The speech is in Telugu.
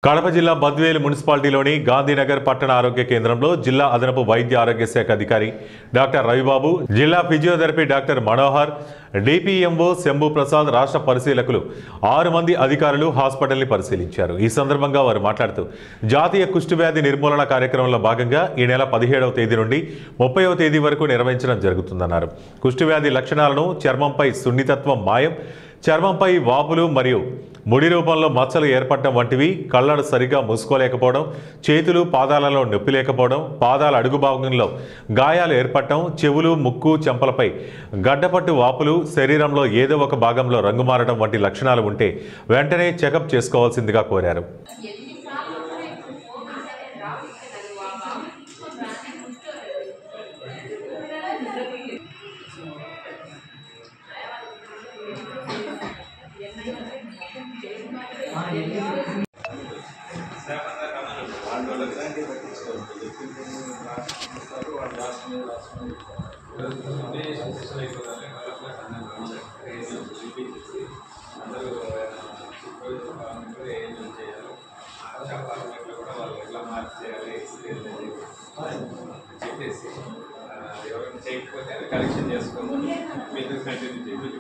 కడప జిల్లా బద్వేలు మున్సిపాలిటీలోని గాంధీనగర్ పట్టణ ఆరోగ్య కేంద్రంలో జిల్లా అదనపు వైద్య ఆరోగ్య శాఖ అధికారి డాక్టర్ రవిబాబు, జిల్లా physiotherapy doctor Manohar, DPMO Shambhu Prasad, రాష్ట్ర పరిశీలకులు 6 మంది అధికారులు హాస్పిటల్ని పరిశీలించారు. ఈ సందర్భంగా వారు మాట్లాడుతూ జాతీయ కుష్ఠవ్యాధి నిర్మూలన కార్యక్రమంలో భాగంగా ఈ నెల 17వ తేదీ నుండి 30వ తేదీ వరకు నిర్వహించడం జరుగుతుందన్నారు. కుష్ఠవ్యాధి లక్షణాలను చర్మంపై సున్నితత్వం మాయం, చర్మంపై వాపులు మరియు ముడి రూపంలో మచ్చలు ఏర్పడటం వంటివి, కళ్ళను సరిగా మూసుకోలేకపోవడం, చేతులు పాదాలలో నొప్పి లేకపోవడం, పాదాల అడుగు భాగంలో గాయాలు ఏర్పడటం, చెవులు, ముక్కు, చెంపలపై గడ్డపట్టు వాపులు, శరీరంలో ఏదో ఒక భాగంలో రంగు మారడం వంటి లక్షణాలు ఉంటే వెంటనే చెకప్ చేసుకోవాల్సిందిగా కోరారు. చెప్పేసి ఎవరైనా చేయకపోతే అది కలెక్షన్ చేసుకోండి. మీరు కంటిన్యూ చేయండి.